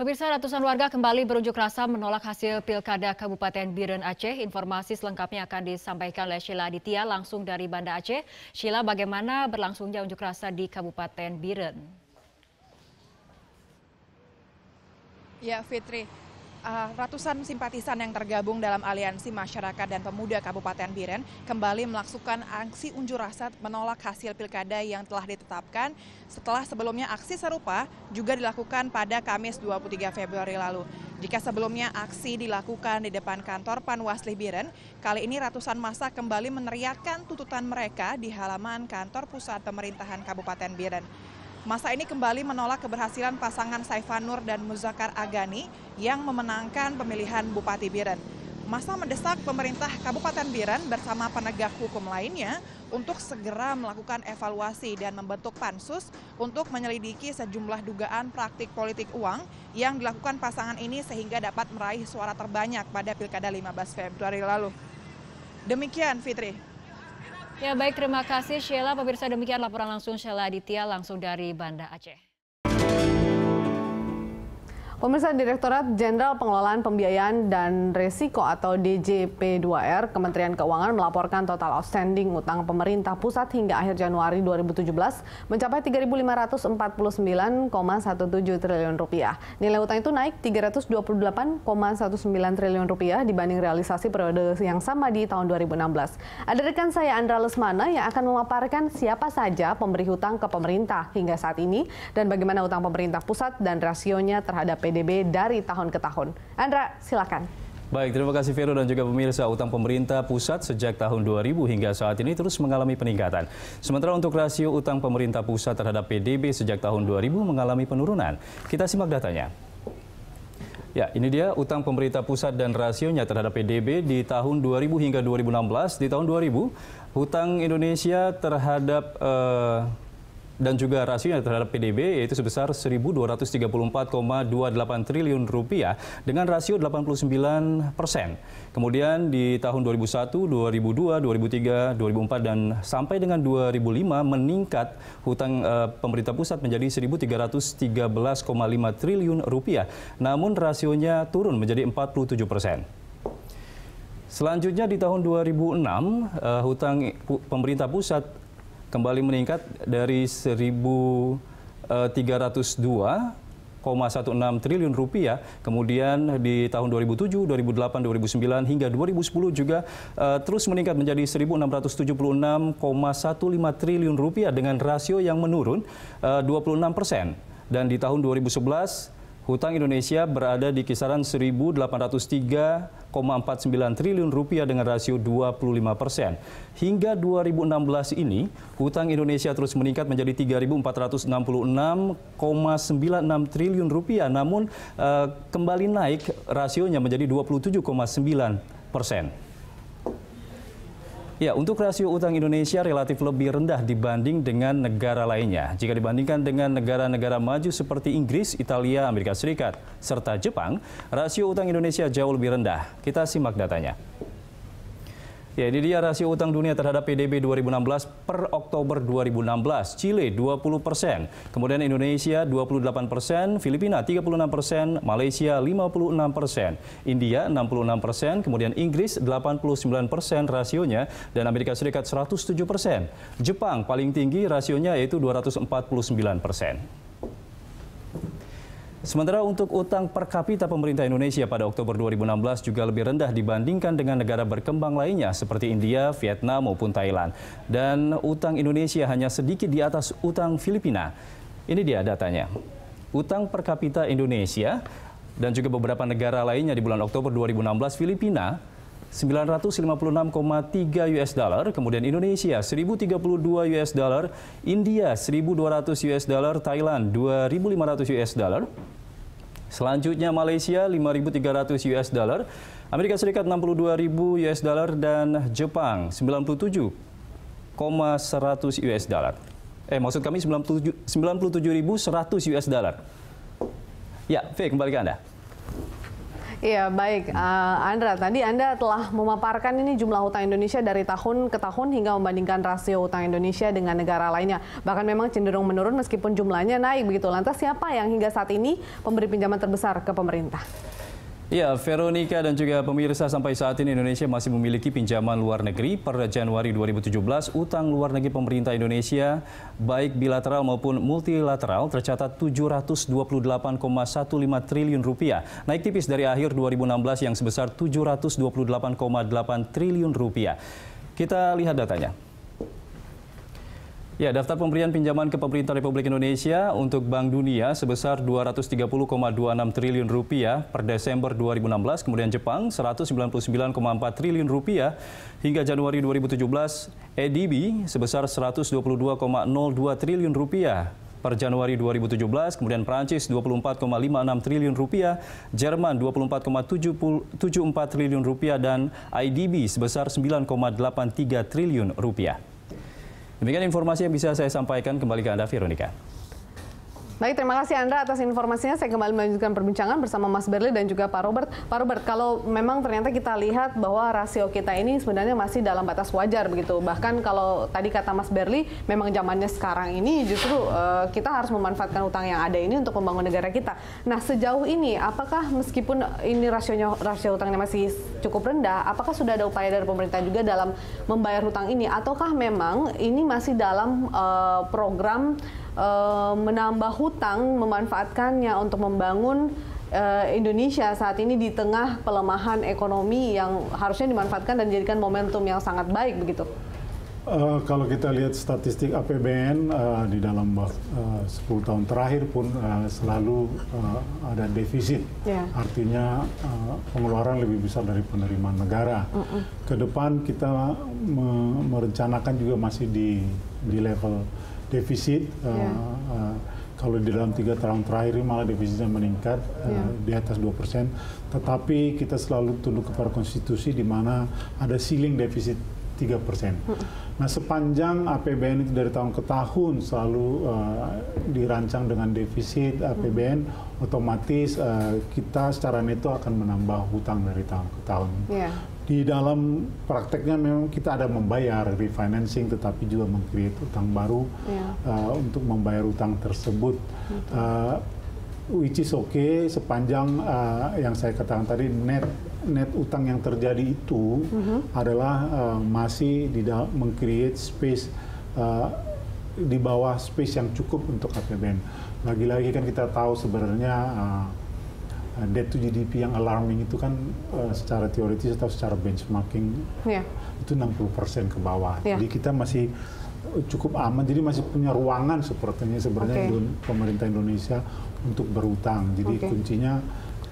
Pemirsa, ratusan warga kembali berunjuk rasa menolak hasil Pilkada Kabupaten Biren Aceh. Informasi selengkapnya akan disampaikan oleh Sheila Aditya langsung dari Banda Aceh. Sheila, bagaimana berlangsungnya unjuk rasa di Kabupaten Biren? Ya, Fitri. Ratusan simpatisan yang tergabung dalam Aliansi Masyarakat dan Pemuda Kabupaten Biren kembali melakukan aksi unjuk rasa menolak hasil pilkada yang telah ditetapkan setelah sebelumnya aksi serupa juga dilakukan pada Kamis 23 Februari lalu. Jika sebelumnya aksi dilakukan di depan kantor Panwasli Biren, kali ini ratusan massa kembali meneriakkan tuntutan mereka di halaman kantor pusat pemerintahan Kabupaten Biren. Masa ini kembali menolak keberhasilan pasangan Saifanur dan Muzakar Agani yang memenangkan pemilihan Bupati Biren. Masa mendesak pemerintah Kabupaten Biren bersama penegak hukum lainnya untuk segera melakukan evaluasi dan membentuk pansus untuk menyelidiki sejumlah dugaan praktik politik uang yang dilakukan pasangan ini sehingga dapat meraih suara terbanyak pada Pilkada 15 Februari lalu. Demikian, Fitri. Ya baik, terima kasih Sheila. Pemirsa, demikian laporan langsung Sheila Aditya langsung dari Banda Aceh. Pemirsa, Direktorat Jenderal Pengelolaan Pembiayaan dan Risiko atau DJP2R Kementerian Keuangan melaporkan total outstanding utang pemerintah pusat hingga akhir Januari 2017 mencapai 3.549,17 triliun rupiah. Nilai utang itu naik 328,19 triliun rupiah dibanding realisasi periode yang sama di tahun 2016. Ada rekan saya Andra Lesmana yang akan memaparkan siapa saja pemberi hutang ke pemerintah hingga saat ini dan bagaimana utang pemerintah pusat dan rasionya terhadap PDB dari tahun ke tahun. Andra, silakan. Baik, terima kasih Vero dan juga pemirsa. Utang pemerintah pusat sejak tahun 2000 hingga saat ini terus mengalami peningkatan. Sementara untuk rasio utang pemerintah pusat terhadap PDB sejak tahun 2000 mengalami penurunan. Kita simak datanya. Ya, ini dia utang pemerintah pusat dan rasionya terhadap PDB di tahun 2000 hingga 2016. Di tahun 2000, hutang Indonesia terhadap dan juga rasionya terhadap PDB yaitu sebesar 1.234,28 triliun rupiah dengan rasio 89%. Kemudian di tahun 2001, 2002, 2003, 2004 dan sampai dengan 2005 meningkat hutang pemerintah pusat menjadi 1.313,5 triliun rupiah. Namun rasionya turun menjadi 47%. Selanjutnya di tahun 2006 hutang pemerintah pusat kembali meningkat dari 1.302,16 triliun rupiah. Kemudian di tahun 2007, 2008, 2009 hingga 2010 juga terus meningkat menjadi 1.676,15 triliun rupiah dengan rasio yang menurun 26%. Dan di tahun 2011 hutang Indonesia berada di kisaran 1.803,49 triliun rupiah dengan rasio 25%. Hingga 2016 ini, hutang Indonesia terus meningkat menjadi 3.466,96 triliun rupiah, namun kembali naik rasionya menjadi 27,9%. Ya, untuk rasio utang Indonesia relatif lebih rendah dibanding dengan negara lainnya. Jika dibandingkan dengan negara-negara maju seperti Inggris, Italia, Amerika Serikat, serta Jepang, rasio utang Indonesia jauh lebih rendah. Kita simak datanya. Ya, ini dia rasio utang dunia terhadap PDB 2016 per Oktober 2016. Chile 20%, kemudian Indonesia 28%, Filipina 36%, Malaysia 56%, India 66%, kemudian Inggris 89% rasionya dan Amerika Serikat 107%. Jepang paling tinggi rasionya yaitu 249%. Sementara untuk utang per kapita pemerintah Indonesia pada Oktober 2016 juga lebih rendah dibandingkan dengan negara berkembang lainnya seperti India, Vietnam maupun Thailand. Dan utang Indonesia hanya sedikit di atas utang Filipina. Ini dia datanya. Utang per kapita Indonesia dan juga beberapa negara lainnya di bulan Oktober 2016, Filipina 956,3 US dollar, kemudian Indonesia 1032 US dollar, India 1200 US dollar, Thailand 2500 US dollar. Selanjutnya Malaysia 5.300 US dollar, Amerika Serikat 62.000 US dollar dan Jepang 97,100 US dollar. Maksud kami 97.100 US dollar. Ya, V kembali ke Anda. Iya, baik. Andra, tadi Anda telah memaparkan ini jumlah hutang Indonesia dari tahun ke tahun hingga membandingkan rasio hutang Indonesia dengan negara lainnya. Bahkan memang cenderung menurun meskipun jumlahnya naik begitu. Lantas siapa yang hingga saat ini pemberi pinjaman terbesar ke pemerintah? Ya, Veronica dan juga pemirsa, sampai saat ini Indonesia masih memiliki pinjaman luar negeri. Per Januari 2017, utang luar negeri pemerintah Indonesia, baik bilateral maupun multilateral, tercatat 728,15 triliun rupiah. Naik tipis dari akhir 2016 yang sebesar 728,8 triliun rupiah. Kita lihat datanya. Ya, daftar pemberian pinjaman ke pemerintah Republik Indonesia untuk Bank Dunia sebesar 230,26 triliun rupiah per Desember 2016, kemudian Jepang 199,4 triliun rupiah hingga Januari 2017, ADB sebesar 122,02 triliun rupiah per Januari 2017, kemudian Prancis 24,56 triliun rupiah, Jerman 24,74 triliun rupiah, dan IDB sebesar 9,83 triliun rupiah. Demikian informasi yang bisa saya sampaikan. Kembali ke Anda, Veronica. Baik, terima kasih Andra atas informasinya. Saya kembali melanjutkan perbincangan bersama Mas Berli dan juga Pak Robert. Pak Robert, kalau memang ternyata kita lihat bahwa rasio kita ini sebenarnya masih dalam batas wajar begitu. Bahkan kalau tadi kata Mas Berli, memang zamannya sekarang ini justru kita harus memanfaatkan utang yang ada ini untuk membangun negara kita. Nah, sejauh ini apakah meskipun ini rasio utangnya masih cukup rendah, apakah sudah ada upaya dari pemerintah juga dalam membayar hutang ini, ataukah memang ini masih dalam program menambah hutang, memanfaatkannya untuk membangun Indonesia saat ini di tengah pelemahan ekonomi yang harusnya dimanfaatkan dan dijadikan momentum yang sangat baik begitu? Kalau kita lihat statistik APBN di dalam 10 tahun terakhir pun selalu ada defisit, artinya pengeluaran lebih besar dari penerimaan negara. Ke depan kita merencanakan juga masih di level defisit. Kalau di dalam 3 tahun terakhir malah defisitnya meningkat di atas 2%. Tetapi kita selalu tunduk kepada konstitusi di mana ada ceiling defisit 3%. Nah, sepanjang APBN itu dari tahun ke tahun selalu dirancang dengan defisit APBN, otomatis kita secara neto akan menambah hutang dari tahun ke tahun. Di dalam prakteknya memang kita ada membayar refinancing, tetapi juga meng-create utang baru untuk membayar utang tersebut. Which is okay sepanjang yang saya katakan tadi net utang yang terjadi itu adalah masih meng-create space di bawah space yang cukup untuk APBN. Lagi-lagi kan kita tahu sebenarnya debt to GDP yang alarming itu kan secara teoritis atau secara benchmarking itu 60% ke bawah. Jadi kita masih cukup aman, jadi masih punya ruangan sepertinya sebenarnya pemerintah Indonesia untuk berutang. Jadi kuncinya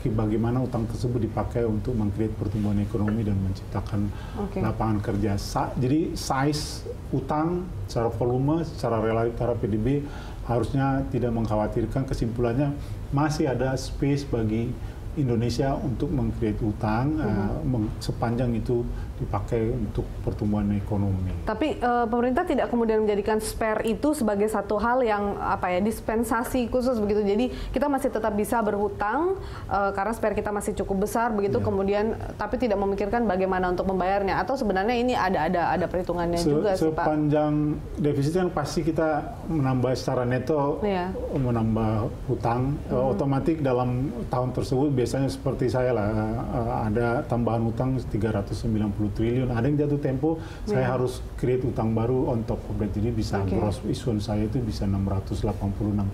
bagaimana utang tersebut dipakai untuk meng-create pertumbuhan ekonomi dan menciptakan lapangan kerja. Jadi size utang secara volume, secara relatif terhadap PDB harusnya tidak mengkhawatirkan. Kesimpulannya masih ada space bagi Indonesia untuk meng-create utang sepanjang itu dipakai untuk pertumbuhan ekonomi. Tapi pemerintah tidak kemudian menjadikan spare itu sebagai satu hal yang dispensasi khusus begitu. Jadi kita masih tetap bisa berhutang karena spare kita masih cukup besar begitu. Kemudian tapi tidak memikirkan bagaimana untuk membayarnya, atau sebenarnya ini ada perhitungannya juga sih, Pak. Sepanjang defisit kan pasti kita menambah secara neto, menambah hutang otomatis dalam tahun tersebut. Biasanya seperti saya lah, ada tambahan utang 390 triliun. Ada yang jatuh tempo, saya harus create utang baru on top of that. Jadi bisa gross issuance saya itu bisa 686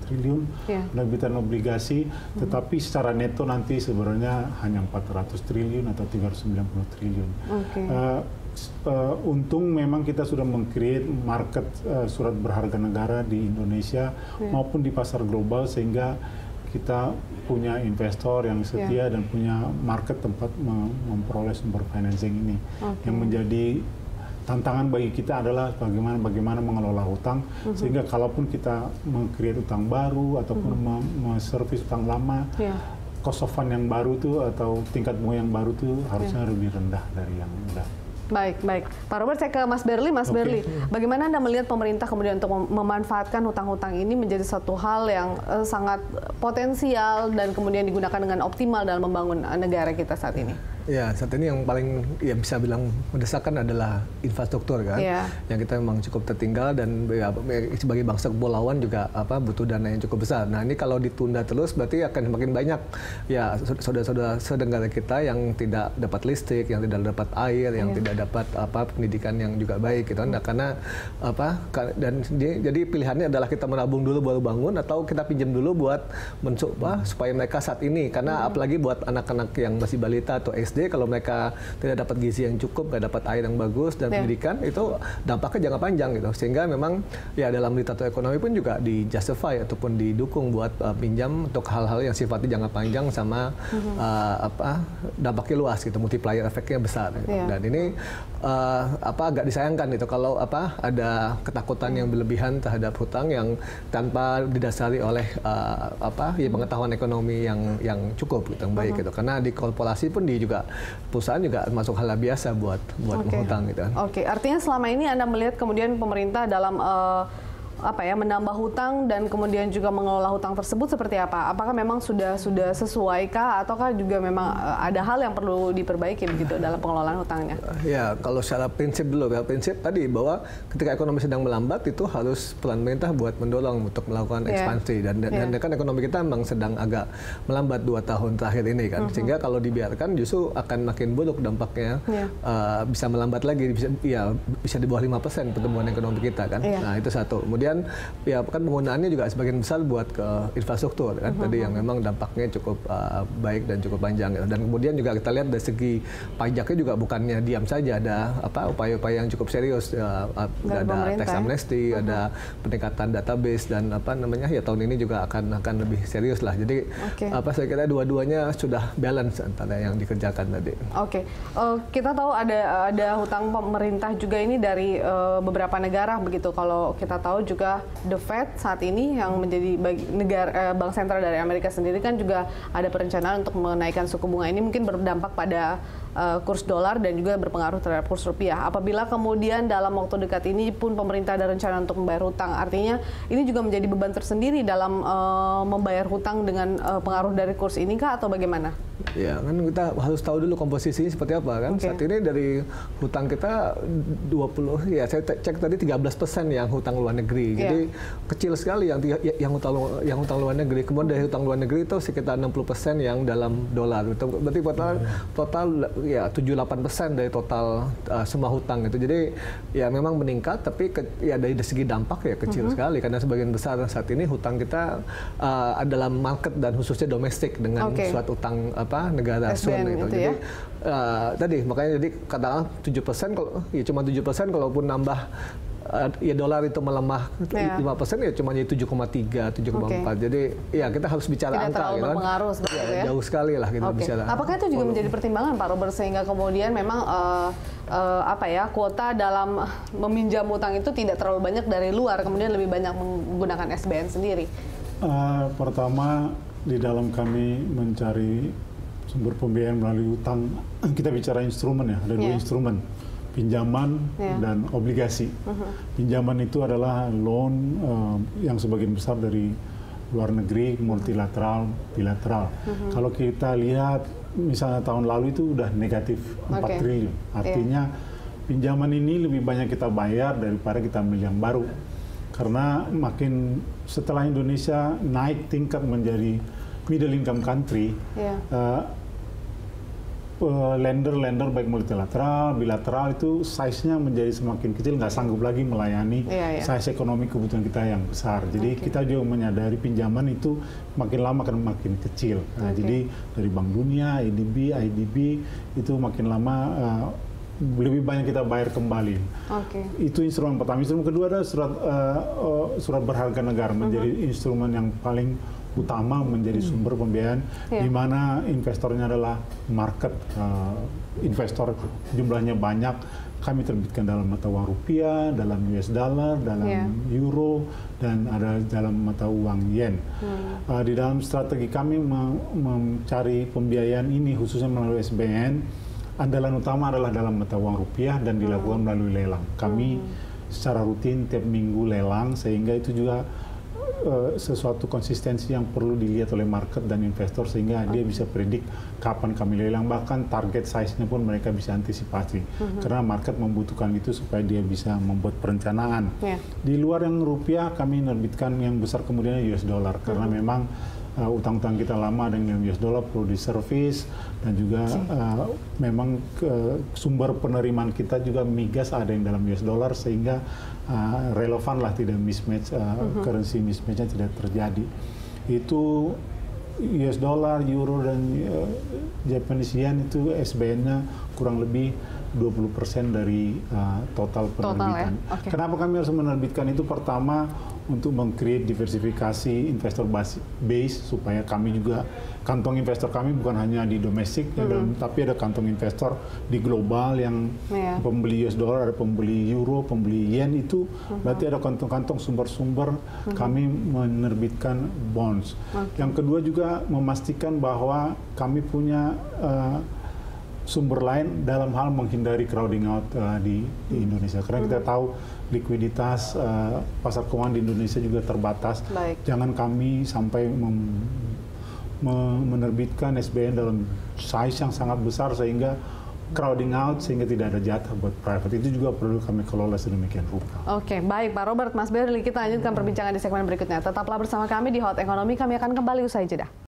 triliun penerbitan obligasi, tetapi secara neto nanti sebenarnya hanya 400 triliun atau 390 triliun. Untung memang kita sudah meng-create market surat berharga negara di Indonesia maupun di pasar global, sehingga kita punya investor yang setia dan punya market tempat memperoleh sumber financing ini. Yang menjadi tantangan bagi kita adalah bagaimana mengelola hutang, sehingga kalaupun kita meng-create utang baru ataupun menservis utang lama, cost of fund yang baru itu atau tingkat bunga yang baru itu harusnya lebih rendah dari yang udah. Baik, baik. Pak Robert, saya ke Mas Berli. Mas Berli, bagaimana Anda melihat pemerintah kemudian untuk memanfaatkan hutang-hutang ini menjadi satu hal yang sangat potensial dan kemudian digunakan dengan optimal dalam membangun negara kita saat ini? Ya, saat ini yang paling ya bisa bilang mendesakan adalah infrastruktur kan, yang kita memang cukup tertinggal dan ya, sebagai bangsa kepulauan juga butuh dana yang cukup besar. Nah ini kalau ditunda terus berarti akan semakin banyak ya saudara-saudara sedengara kita yang tidak dapat listrik, yang tidak dapat air, yang tidak dapat pendidikan yang juga baik gitu. Nah, karena jadi pilihannya adalah kita menabung dulu baru bangun atau kita pinjam dulu buat mencoba supaya mereka saat ini, karena apalagi buat anak-anak yang masih balita atau SD, kalau mereka tidak dapat gizi yang cukup, nggak dapat air yang bagus dan pendidikan, itu dampaknya jangka panjang gitu. Sehingga memang ya dalam literatur ekonomi pun juga di justify ataupun didukung buat pinjam untuk hal-hal yang sifatnya jangka panjang sama dampaknya luas gitu, multiplier efeknya besar. Gitu. Dan ini agak disayangkan gitu kalau ada ketakutan yang berlebihan terhadap hutang yang tanpa didasari oleh pengetahuan ekonomi yang cukup gitu, yang baik gitu. Karena di korporasi pun juga perusahaan juga masuk hal biasa buat menghutang gitu. Artinya selama ini Anda melihat kemudian pemerintah dalam menambah hutang dan kemudian juga mengelola hutang tersebut seperti apa? Apakah memang sudah sesuaikah ataukah juga memang ada hal yang perlu diperbaiki begitu dalam pengelolaan hutangnya? Ya, kalau secara prinsip dulu, prinsip tadi bahwa ketika ekonomi sedang melambat itu harus peran pemerintah buat mendorong untuk melakukan ekspansi dan kan ekonomi kita memang sedang agak melambat 2 tahun terakhir ini kan, sehingga kalau dibiarkan justru akan makin buruk dampaknya, bisa melambat lagi, bisa di bawah 5% pertumbuhan ekonomi kita kan. Nah itu satu. Kemudian ya kan penggunaannya juga sebagian besar buat ke infrastruktur kan, tadi yang memang dampaknya cukup baik dan cukup panjang gitu. Dan kemudian juga kita lihat dari segi pajaknya juga bukannya diam saja, ada upaya-upaya yang cukup serius, ada tax amnesty, ada peningkatan database dan tahun ini juga akan lebih serius lah. Jadi saya kira dua-duanya sudah balance antara yang dikerjakan tadi. Kita tahu ada hutang pemerintah juga ini dari beberapa negara begitu. Kalau kita tahu juga The Fed saat ini yang menjadi bank sentral dari Amerika sendiri kan juga ada perencanaan untuk menaikkan suku bunga. Ini mungkin berdampak pada kurs dolar dan juga berpengaruh terhadap kurs rupiah. Apabila kemudian dalam waktu dekat ini pun pemerintah ada rencana untuk membayar hutang, artinya ini juga menjadi beban tersendiri dalam membayar hutang dengan pengaruh dari kurs ini kah atau bagaimana? Ya kan kita harus tahu dulu komposisinya seperti apa kan. Saat ini dari hutang kita 20, ya saya cek tadi 13% yang hutang luar negeri. Jadi kecil sekali yang hutang luar negeri. Kemudian dari hutang luar negeri itu sekitar 60% yang dalam dolar. Berarti total ya 7-8% dari total semua hutang itu. Jadi ya memang meningkat, tapi dari segi dampak ya kecil sekali karena sebagian besar saat ini hutang kita adalah market dan khususnya domestik dengan suatu utang negara ASEAN itu. Jadi tadi makanya jadi katakanlah 7% kalau ya cuma 7% kalaupun nambah ya dolar itu melemah 5% ya cuma jadi 7,3, 7,4. Jadi ya kita harus bicara tidak angka gitu kan. Jauh sekali lah kita bicara. Apakah itu juga menjadi pertimbangan Pak Robert sehingga kemudian memang kuota dalam meminjam utang itu tidak terlalu banyak dari luar, kemudian lebih banyak menggunakan SBN sendiri? Pertama, di dalam kami mencari sumber pembiayaan melalui utang, kita bicara instrumen ya, ada 2 instrumen, pinjaman dan obligasi. Pinjaman itu adalah loan yang sebagian besar dari luar negeri, multilateral, bilateral. Kalau kita lihat misalnya tahun lalu itu udah negatif 4 triliun. Artinya pinjaman ini lebih banyak kita bayar daripada kita ambil yang baru. Karena makin setelah Indonesia naik tingkat menjadi middle income country, lender baik multilateral, bilateral itu size-nya menjadi semakin kecil, nggak sanggup lagi melayani size ekonomi kebutuhan kita yang besar. Jadi kita juga menyadari pinjaman itu makin lama akan makin kecil. Jadi dari Bank Dunia, ADB, IDB itu makin lama lebih banyak kita bayar kembali. Itu instrumen pertama. Instrumen kedua adalah surat berharga negara, menjadi instrumen yang paling utama, menjadi sumber pembiayaan di mana investornya adalah market investor, jumlahnya banyak. Kami terbitkan dalam mata uang rupiah, dalam US dollar, dalam euro, dan ada dalam mata uang yen. Di dalam strategi kami mencari pembiayaan ini khususnya melalui SBN, andalan utama adalah dalam mata uang rupiah dan dilakukan melalui lelang. Kami secara rutin tiap minggu lelang, sehingga itu juga sesuatu konsistensi yang perlu dilihat oleh market dan investor, sehingga dia bisa predik kapan kami lelang, bahkan target size-nya pun mereka bisa antisipasi. Karena market membutuhkan itu supaya dia bisa membuat perencanaan. Di luar yang rupiah, kami menerbitkan yang besar kemudian US dollar, karena memang utang-utang kita lama dengan US dollar perlu diservis, dan juga memang sumber penerimaan kita juga migas ada yang dalam US dollar, sehingga relevan lah, tidak mismatch, currency mismatch-nya tidak terjadi. Itu US dollar, euro, dan Japanese yen itu SBN-nya kurang lebih 20% dari total penerbitan. Kenapa kami harus menerbitkan itu? Pertama, untuk meng-create diversifikasi investor base, supaya kami juga, kantong investor kami bukan hanya di domestik, tapi ada kantong investor di global yang pembeli US dollar, ada pembeli euro, pembeli yen, itu berarti ada kantong-kantong sumber-sumber kami menerbitkan bonds. Yang kedua juga memastikan bahwa kami punya sumber lain dalam hal menghindari crowding out di Indonesia. Karena kita tahu likuiditas pasar keuangan di Indonesia juga terbatas. Jangan kami sampai menerbitkan SBN dalam size yang sangat besar sehingga crowding out, sehingga tidak ada jatah buat private. Itu juga perlu kami kelola sedemikian rupa. Oke, baik Pak Robert, Mas Berli, kita lanjutkan perbincangan di segmen berikutnya. Tetaplah bersama kami di Hot Economy, kami akan kembali usai jeda.